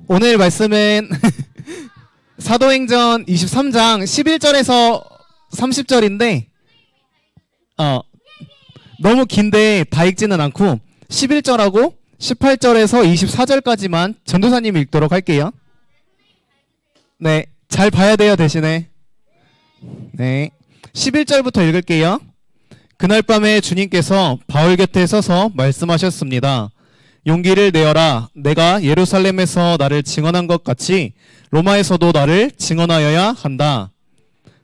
오늘 말씀은 사도행전 23장 11절에서 30절인데 너무 긴데 다 읽지는 않고 11절하고 18절에서 24절까지만 전도사님이 읽도록 할게요. 네, 잘 봐야 돼요 대신에. 네, 11절부터 읽을게요. 그날 밤에 주님께서 바울 곁에 서서 말씀하셨습니다. 용기를 내어라. 내가 예루살렘에서 나를 증언한 것 같이 로마에서도 나를 증언하여야 한다.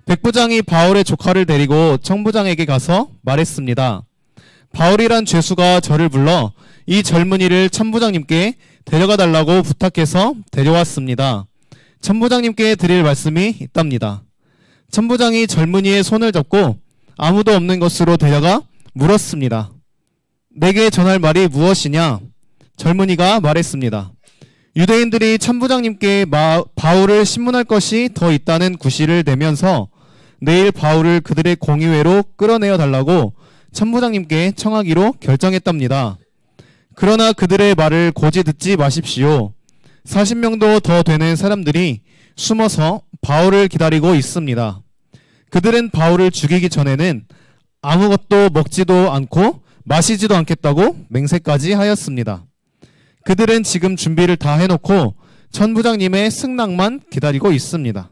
백부장이 바울의 조카를 데리고 청부장에게 가서 말했습니다. 바울이란 죄수가 저를 불러 이 젊은이를 천부장님께 데려가 달라고 부탁해서 데려왔습니다. 천부장님께 드릴 말씀이 있답니다. 천부장이 젊은이의 손을 잡고 아무도 없는 곳으로 데려가 물었습니다. 내게 전할 말이 무엇이냐? 젊은이가 말했습니다. 유대인들이 천부장님께 바울을 신문할 것이 더 있다는 구실을 내면서 내일 바울을 그들의 공의회로 끌어내어 달라고 천부장님께 청하기로 결정했답니다. 그러나 그들의 말을 고지 듣지 마십시오. 40명도 더 되는 사람들이 숨어서 바울을 기다리고 있습니다. 그들은 바울을 죽이기 전에는 아무것도 먹지도 않고 마시지도 않겠다고 맹세까지 하였습니다. 그들은 지금 준비를 다 해놓고 천부장님의 승낙만 기다리고 있습니다.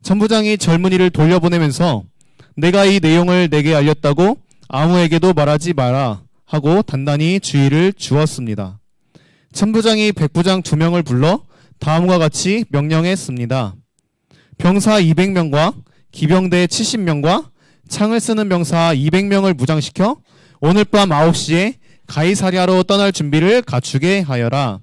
천부장이 젊은이를 돌려보내면서 내가 이 내용을 내게 알렸다고 아무에게도 말하지 마라 하고 단단히 주의를 주었습니다. 천부장이 백부장 2명을 불러 다음과 같이 명령했습니다. 병사 200명과 기병대 70명과 창을 쓰는 병사 200명을 무장시켜 오늘 밤 9시에 가이사랴로 떠날 준비를 갖추게 하여라.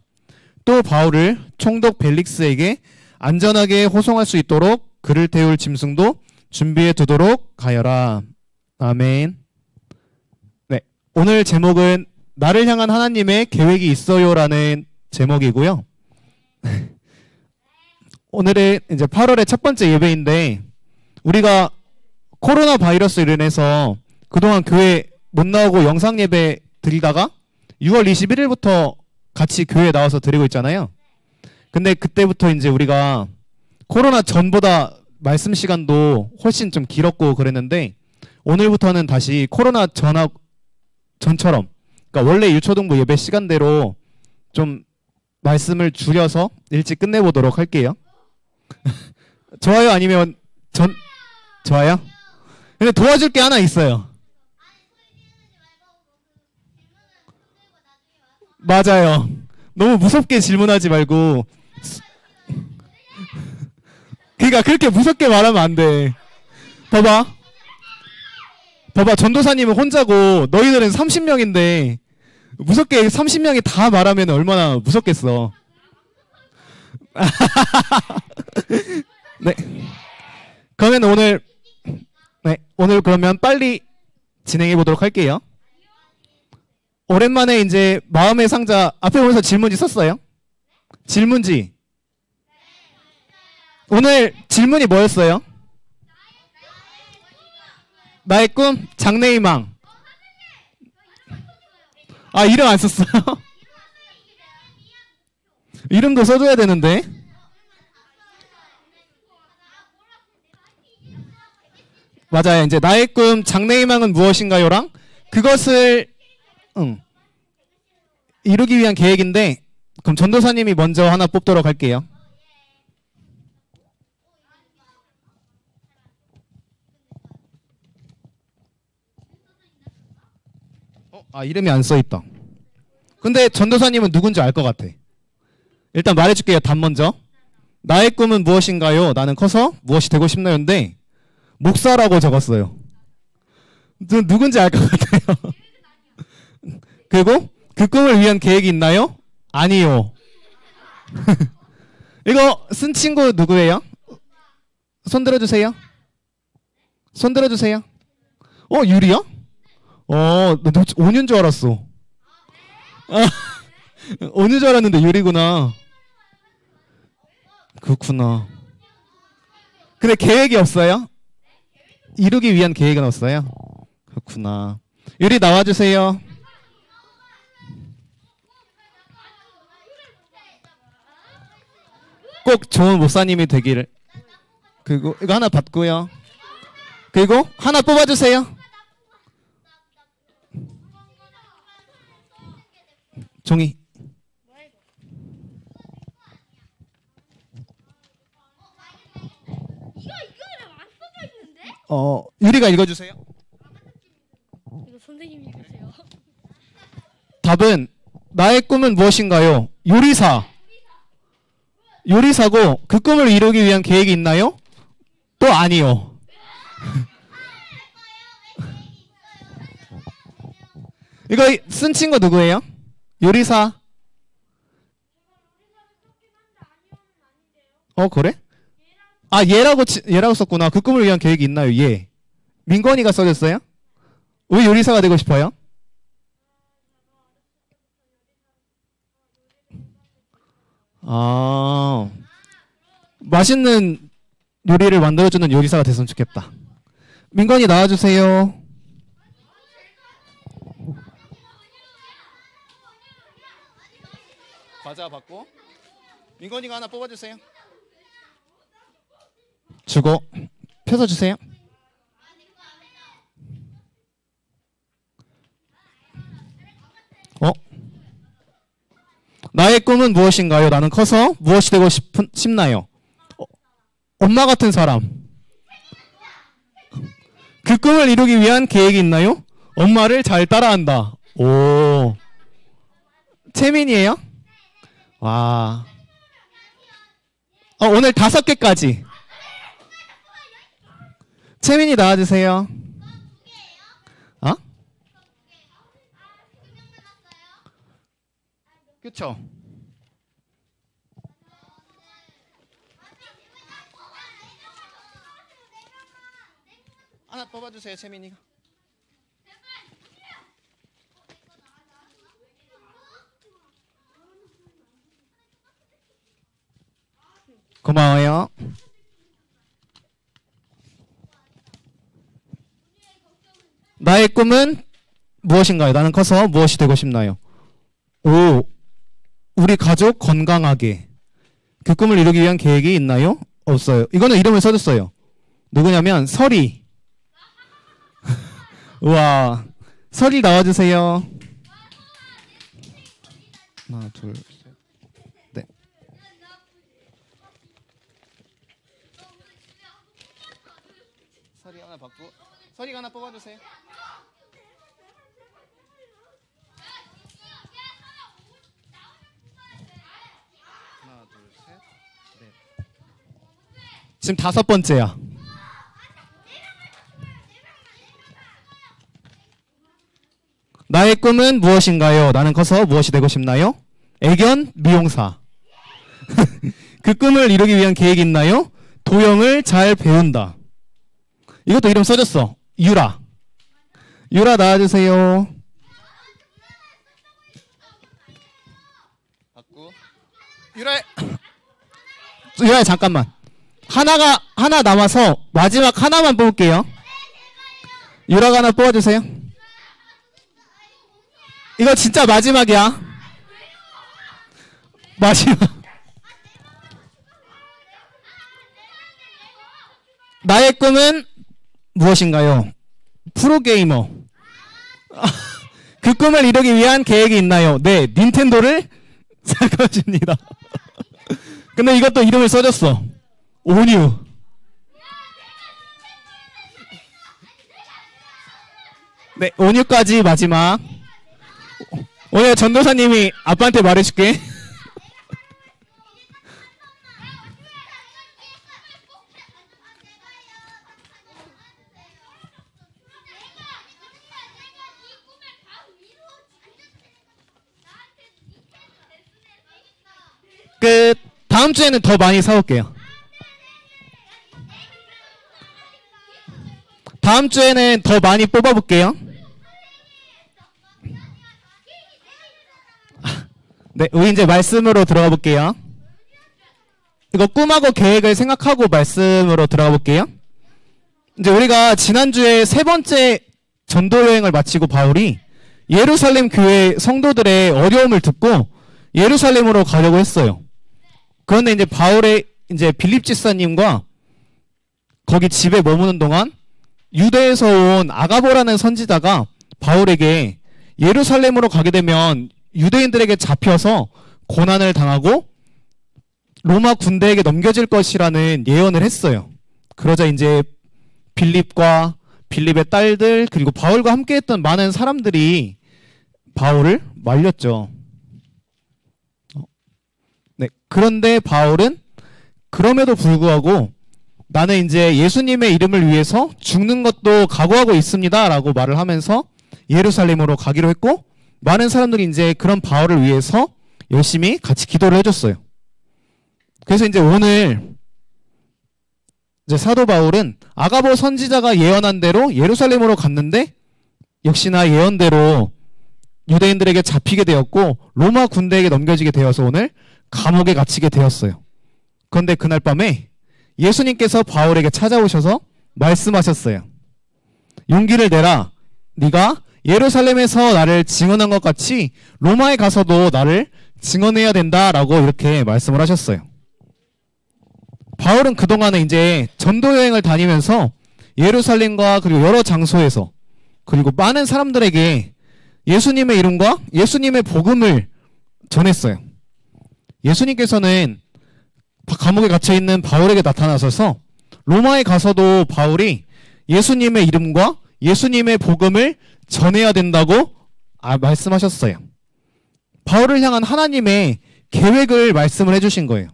또 바울을 총독 벨릭스에게 안전하게 호송할 수 있도록 그를 태울 짐승도 준비해 두도록 하여라. 아멘. 네, 오늘 제목은 나를 향한 하나님의 계획이 있어요라는 제목이고요. 오늘은 이제 8월의 첫 번째 예배인데 우리가 코로나 바이러스로 인해서 그동안 교회 못 나오고 영상 예배 드리다가 6월 21일부터 같이 교회에 나와서 드리고 있잖아요. 근데 그때부터 이제 우리가 코로나 전보다 말씀 시간도 훨씬 좀 길었고 그랬는데 오늘부터는 다시 코로나 전처럼 그러니까 원래 유초등부 예배 시간대로 좀 말씀을 줄여서 일찍 끝내보도록 할게요. 좋아요? 아니면 좋아요? 근데 도와줄 게 하나 있어요. 맞아요. 너무 무섭게 질문하지 말고 그러니까 그렇게 무섭게 말하면 안 돼. 봐봐 전도사님은 혼자고 너희들은 30명인데 무섭게 30명이 다 말하면 얼마나 무섭겠어. 네. 그러면 오늘 그러면 빨리 진행해 보도록 할게요. 오랜만에 이제 마음의 상자 앞에 보면서 질문지 썼어요? 질문지. 오늘 질문이 뭐였어요? 나의 꿈, 장래희망. 아, 이름 안 썼어요? 이름도 써줘야 되는데. 맞아요. 이제 나의 꿈, 장래희망은 무엇인가요랑 그것을 이루기 위한 계획인데 그럼 전도사님이 먼저 하나 뽑도록 할게요. 이름이 안 써있다. 근데 전도사님은 누군지 알 것 같아. 일단 말해줄게요. 답 먼저. 나의 꿈은 무엇인가요? 나는 커서 무엇이 되고 싶나요인데 목사라고 적었어요. 누군지 알 것 같아요. 그리고 그 꿈을 위한 계획이 있나요? 아니요. 이거 쓴 친구 누구예요? 손 들어주세요. 손 들어주세요. 유리야? 나 5년 줄 알았어. 5년 줄 알았는데 유리구나. 그렇구나. 근데 계획이 없어요? 이루기 위한 계획은 없어요? 그렇구나. 유리 나와주세요. 꼭 좋은 목사님이 되기를. 그리고 이거 하나 받고요. 그리고 하나 뽑아주세요. 종이. 유리가 읽어주세요. 이거 선생님이 읽으세요. 답은 나의 꿈은 무엇인가요? 요리사. 요리사고 그 꿈을 이루기 위한 계획이 있나요? 또 아니요. 이거 쓴 친구 누구예요? 요리사. 그래? 아, 얘라고 썼구나. 그 꿈을 위한 계획이 있나요? 예. 민건이가 써줬어요? 왜 요리사가 되고 싶어요? 아, 맛있는 요리를 만들어주는 요리사가 됐으면 좋겠다. 민건이 나와주세요. 과자 받고. 민건이가 하나 뽑아주세요. 주고 펴서주세요. 나의 꿈은 무엇인가요? 나는 커서 무엇이 되고 싶나요? 엄마 같은 사람. 그 꿈을 이루기 위한 계획이 있나요? 엄마를 잘 따라한다. 오. 채민이에요? 와. 오늘 5개까지. 채민이 나와주세요. 그쵸? 하나 뽑아주세요, 채민이가. 고마워요. 나의 꿈은 무엇인가요? 나는 커서 무엇이 되고 싶나요? 오, 우리 가족 건강하게. 그 꿈을 이루기 위한 계획이 있나요? 없어요. 이거는 이름을 써줬어요. 누구냐면 설이. 우와, 설이 나와주세요. 하나, 둘, 셋, 넷. 설이 하나 받고, 설이가 하나 뽑아주세요. 하나, 둘, 셋, 넷. 지금 5번째야. 나의 꿈은 무엇인가요? 나는 커서 무엇이 되고 싶나요? 애견 미용사. 그 꿈을 이루기 위한 계획이 있나요? 도형을 잘 배운다. 이것도 이름 써줬어. 유라. 유라 나와주세요. 받고. 유라야 잠깐만. 하나 남아서 마지막 하나만 뽑을게요. 유라가 하나 뽑아주세요. 이거 진짜 마지막이야. 마지막. 나의 꿈은 무엇인가요? 프로게이머. 그 꿈을 이루기 위한 계획이 있나요? 네, 닌텐도를 살 것입니다. 근데 이것도 이름을 써줬어. 온유. 네, 온유까지 마지막. 오늘 전도사님이 아빠한테 말해줄게. 다음 주에는 더 많이 사올게요. 다음 주에는 더 많이 뽑아볼게요. 네, 우리 이제 말씀으로 들어가 볼게요. 이거 꿈하고 계획을 생각하고 말씀으로 들어가 볼게요. 이제 우리가 지난주에 3번째 전도 여행을 마치고 바울이 예루살렘 교회 성도들의 어려움을 듣고 예루살렘으로 가려고 했어요. 그런데 이제 바울의 이제 빌립 집사님과 거기 집에 머무는 동안 유대에서 온 아가보라는 선지자가 바울에게 예루살렘으로 가게 되면 유대인들에게 잡혀서 고난을 당하고 로마 군대에게 넘겨질 것이라는 예언을 했어요. 그러자 이제 빌립과 빌립의 딸들 그리고 바울과 함께했던 많은 사람들이 바울을 말렸죠. 네, 그런데 바울은 그럼에도 불구하고 나는 이제 예수님의 이름을 위해서 죽는 것도 각오하고 있습니다 라고 말을 하면서 예루살렘으로 가기로 했고, 많은 사람들이 이제 그런 바울을 위해서 열심히 같이 기도를 해줬어요. 그래서 이제 오늘 이제 사도 바울은 아가보 선지자가 예언한 대로 예루살렘으로 갔는데 역시나 예언대로 유대인들에게 잡히게 되었고 로마 군대에게 넘겨지게 되어서 오늘 감옥에 갇히게 되었어요. 그런데 그날 밤에 예수님께서 바울에게 찾아오셔서 말씀하셨어요. 용기를 내라. 네가 예루살렘에서 나를 증언한 것 같이 로마에 가서도 나를 증언해야 된다라고 이렇게 말씀을 하셨어요. 바울은 그동안에 이제 전도 여행을 다니면서 예루살렘과 그리고 여러 장소에서 그리고 많은 사람들에게 예수님의 이름과 예수님의 복음을 전했어요. 예수님께서는 감옥에 갇혀있는 바울에게 나타나셔서 로마에 가서도 바울이 예수님의 이름과 예수님의 복음을 전해야 된다고 말씀하셨어요. 바울을 향한 하나님의 계획을 말씀을 해주신 거예요.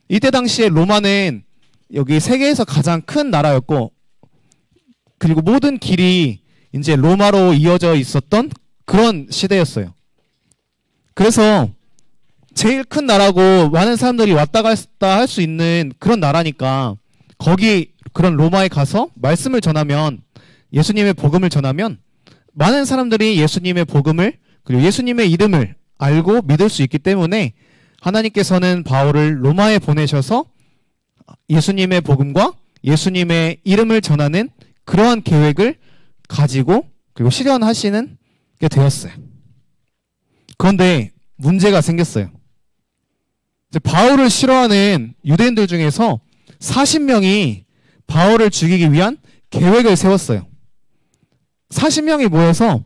이때 당시에 로마는 여기 세계에서 가장 큰 나라였고 그리고 모든 길이 이제 로마로 이어져 있었던 그런 시대였어요. 그래서 제일 큰 나라고 많은 사람들이 왔다 갔다 할 수 있는 그런 나라니까 거기 그런 로마에 가서 말씀을 전하면 예수님의 복음을 전하면 많은 사람들이 예수님의 복음을 그리고 예수님의 이름을 알고 믿을 수 있기 때문에 하나님께서는 바울을 로마에 보내셔서 예수님의 복음과 예수님의 이름을 전하는 그러한 계획을 가지고 그리고 실현하시는 게 되었어요. 그런데 문제가 생겼어요. 이제 바울을 싫어하는 유대인들 중에서 40명이 바울을 죽이기 위한 계획을 세웠어요. 40명이 모여서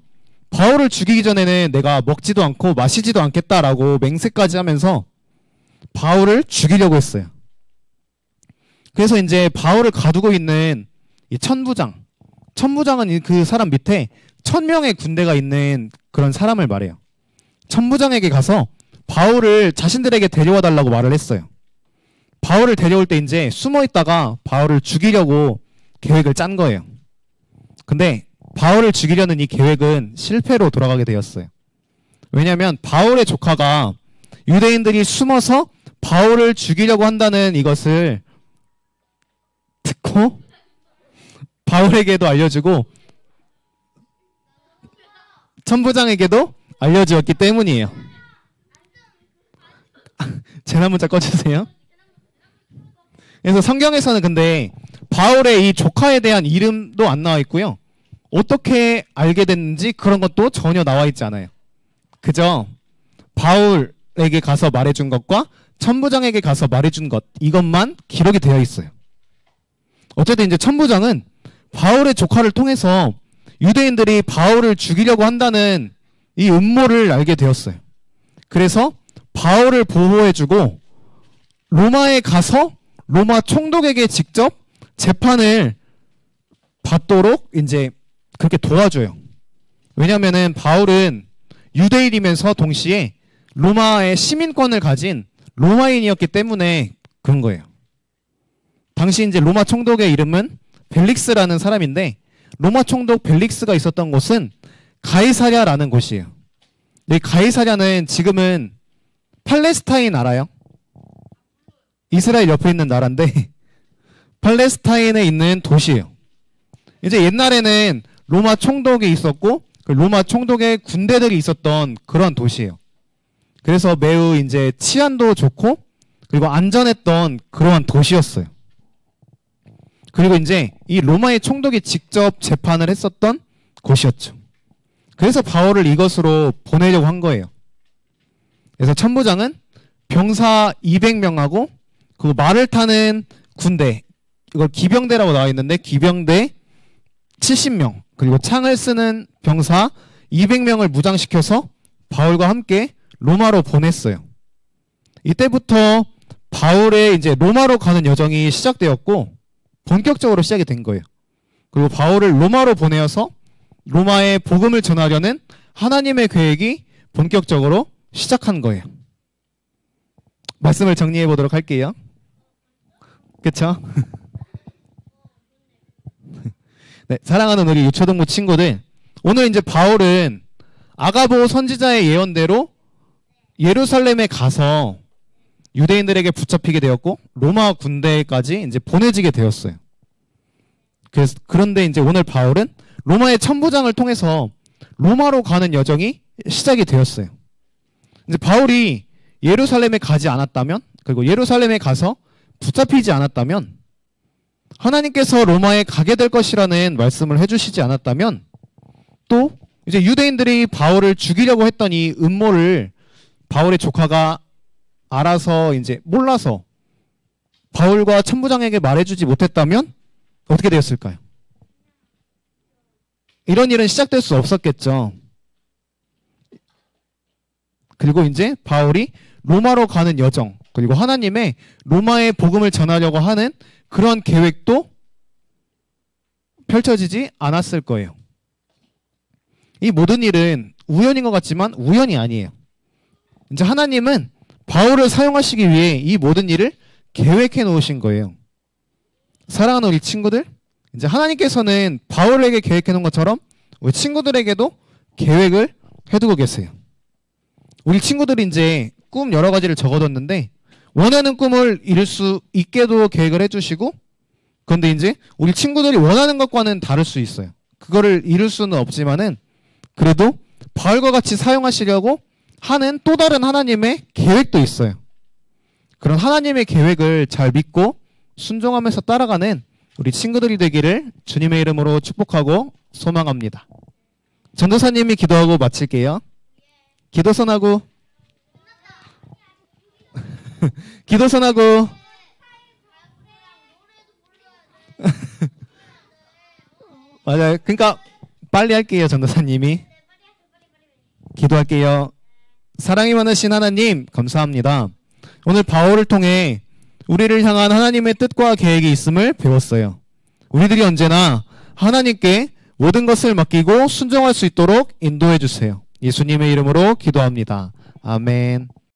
바울을 죽이기 전에는 내가 먹지도 않고 마시지도 않겠다라고 맹세까지 하면서 바울을 죽이려고 했어요. 그래서 이제 바울을 가두고 있는 이 천부장은 그 사람 밑에 1000명의 군대가 있는 그런 사람을 말해요. 천부장에게 가서 바울을 자신들에게 데려와 달라고 말을 했어요. 바울을 데려올 때 이제 숨어 있다가 바울을 죽이려고 계획을 짠 거예요. 근데 바울을 죽이려는 이 계획은 실패로 돌아가게 되었어요. 왜냐하면 바울의 조카가 유대인들이 숨어서 바울을 죽이려고 한다는 이것을 듣고 바울에게도 알려주고 천부장에게도 알려주었기 때문이에요. 재난 문자 꺼주세요. 그래서 성경에서는 근데 바울의 이 조카에 대한 이름도 안 나와 있고요. 어떻게 알게 됐는지 그런 것도 전혀 나와 있지 않아요. 그저 바울에게 가서 말해준 것과 천부장에게 가서 말해준 것 이것만 기록이 되어 있어요. 어쨌든 이제 천부장은 바울의 조카를 통해서 유대인들이 바울을 죽이려고 한다는 이 음모를 알게 되었어요. 그래서 바울을 보호해주고 로마에 가서 로마 총독에게 직접 재판을 받도록 이제 그렇게 도와줘요. 왜냐면은 바울은 유대인이면서 동시에 로마의 시민권을 가진 로마인이었기 때문에 그런 거예요. 당시 이제 로마 총독의 이름은 벨릭스라는 사람인데 로마 총독 벨릭스가 있었던 곳은 가이사랴라는 곳이에요. 이 가이사랴는 지금은 팔레스타인 알아요? 이스라엘 옆에 있는 나라인데 팔레스타인에 있는 도시예요. 이제 옛날에는 로마 총독이 있었고 그 로마 총독의 군대들이 있었던 그런 도시예요. 그래서 매우 이제 치안도 좋고 그리고 안전했던 그러한 도시였어요. 그리고 이제 이 로마의 총독이 직접 재판을 했었던 곳이었죠. 그래서 바울을 이것으로 보내려고 한 거예요. 그래서 천부장은 병사 200명하고 그 말을 타는 군대, 이걸 기병대라고 나와 있는데 기병대 70명, 그리고 창을 쓰는 병사 200명을 무장시켜서 바울과 함께 로마로 보냈어요. 이때부터 바울의 이제 로마로 가는 여정이 시작되었고 본격적으로 시작이 된 거예요. 그리고 바울을 로마로 보내어서 로마에 복음을 전하려는 하나님의 계획이 본격적으로 시작한 거예요. 말씀을 정리해 보도록 할게요. 그쵸? 네, 사랑하는 우리 유초등부 친구들, 오늘 이제 바울은 아가보 선지자의 예언대로 예루살렘에 가서 유대인들에게 붙잡히게 되었고 로마 군대까지 이제 보내지게 되었어요. 그런데 이제 오늘 바울은 로마의 천부장을 통해서 로마로 가는 여정이 시작이 되었어요. 이제 바울이 예루살렘에 가지 않았다면, 그리고 예루살렘에 가서 붙잡히지 않았다면, 하나님께서 로마에 가게 될 것이라는 말씀을 해주시지 않았다면, 또 이제 유대인들이 바울을 죽이려고 했던 이 음모를 바울의 조카가 알아서 이제 몰라서 바울과 천부장에게 말해주지 못했다면 어떻게 되었을까요? 이런 일은 시작될 수 없었겠죠. 그리고 이제 바울이 로마로 가는 여정, 그리고 하나님의 로마의 복음을 전하려고 하는 그런 계획도 펼쳐지지 않았을 거예요. 이 모든 일은 우연인 것 같지만 우연이 아니에요. 이제 하나님은 바울을 사용하시기 위해 이 모든 일을 계획해 놓으신 거예요. 사랑하는 우리 친구들, 이제 하나님께서는 바울에게 계획해 놓은 것처럼 우리 친구들에게도 계획을 해두고 계세요. 우리 친구들이 이제 꿈 여러 가지를 적어뒀는데 원하는 꿈을 이룰 수 있게도 계획을 해주시고, 그런데 이제 우리 친구들이 원하는 것과는 다를 수 있어요. 그거를 이룰 수는 없지만은 그래도 바울과 같이 사용하시려고 하는 또 다른 하나님의 계획도 있어요. 그런 하나님의 계획을 잘 믿고 순종하면서 따라가는 우리 친구들이 되기를 주님의 이름으로 축복하고 소망합니다. 전도사님이 기도하고 마칠게요. 기도선하고 기도선하고 맞아요. 그러니까 빨리 할게요. 전도사님이 기도할게요. 사랑이 많으신 하나님 감사합니다. 오늘 바울을 통해 우리를 향한 하나님의 뜻과 계획이 있음을 배웠어요. 우리들이 언제나 하나님께 모든 것을 맡기고 순종할 수 있도록 인도해 주세요. 예수님의 이름으로 기도합니다. 아멘.